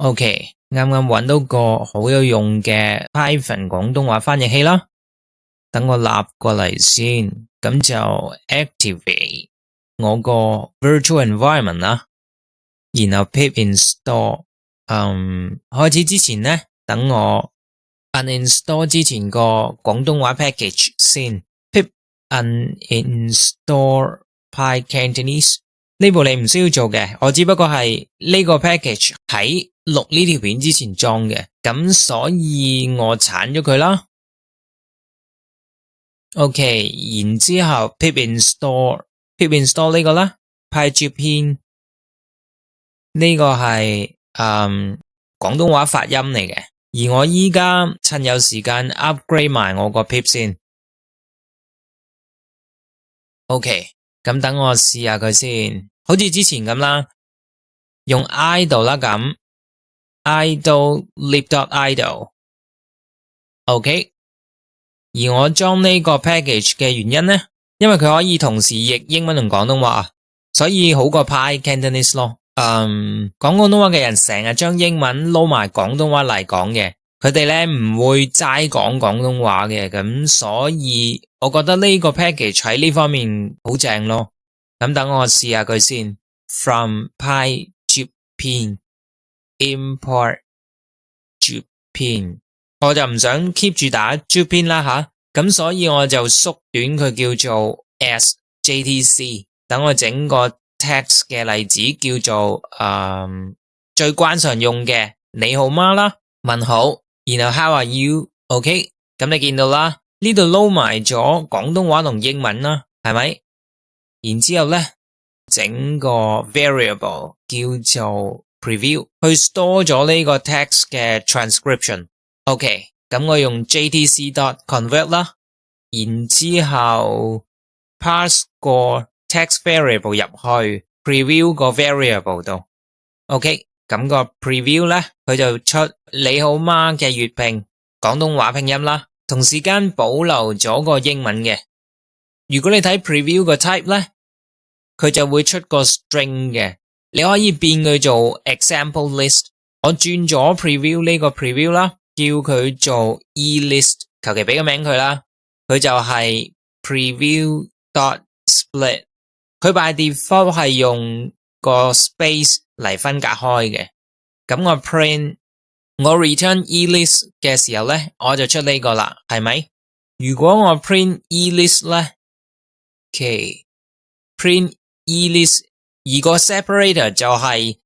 OK， 啱啱揾到個好有用嘅 Python 廣東話翻譯器啦。等我立過嚟先，咁就 activate 我個 virtual environment 啦，然後 pip install。開始之前呢，等我 uninstall 之前個廣東話 package 先。pip uninstall PyCantonese。呢步你唔需要做嘅，我只不過係呢個 package 喺錄呢條片之前裝嘅，咁所以我鏟咗佢啦。OK， 然之後 pip install 呢個啦 ，PyJPin 呢個係廣東話發音嚟嘅，而我依家趁有時間 upgrade 埋我個 pip 先。OK， 咁等我試下佢先，好似之前咁啦，用 idle 啦咁 ，idle lib.idle。OK。而我裝呢個 package 嘅原因呢，因為佢可以同時譯英文同廣東話，所以好過 PyCantonese 咯。講廣東話嘅人成日將英文撈埋廣東話嚟講嘅，佢哋呢唔會齋講廣東話嘅，咁所以我覺得呢個 package 喺呢方面好正咯。咁等我試下佢先 ，from PyJPin import JPin。我就唔想 keep 住打 JPin 啦吓，咁所以我就縮短佢叫做 SJTC。等我整個 text 嘅例子叫做最慣常用嘅你好嗎啦，問好，然後 How are you？OK， 咁你見到啦，呢度撈埋咗廣東話同英文啦，係咪？然之後呢，整個 variable 叫做 preview 去 store 咗呢個 text 嘅 transcription。OK， 咁我用 JTC.convert 啦，然之後 pass 個 text variable 入去 preview 個 variable 度。OK， 咁個 preview 呢，佢就出你好嗎嘅粵拼廣東話拼音啦，同時間保留咗個英文嘅。如果你睇 preview 個 type 呢，佢就會出個 string 嘅，你可以變佢做 example list。我轉咗 preview 呢個 preview 啦。叫佢做 elist， 求其俾個名佢啦，佢就係 preview.split， 佢 by default 係用個 space 嚟分隔開嘅。咁我 print 我 return elist 嘅時候呢，我就出呢個啦，係咪？如果我 print elist 呢 ，OK， print elist， 而個 separator 就係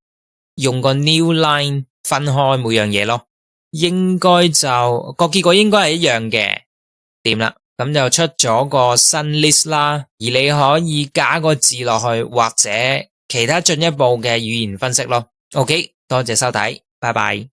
用個 new line 分開每樣嘢咯。應該就個結果應該係一樣嘅，掂啦，咁就出咗個新 list 啦，而你可以加個字落去或者其他進一步嘅語言分析咯。OK， 多謝收睇，拜拜。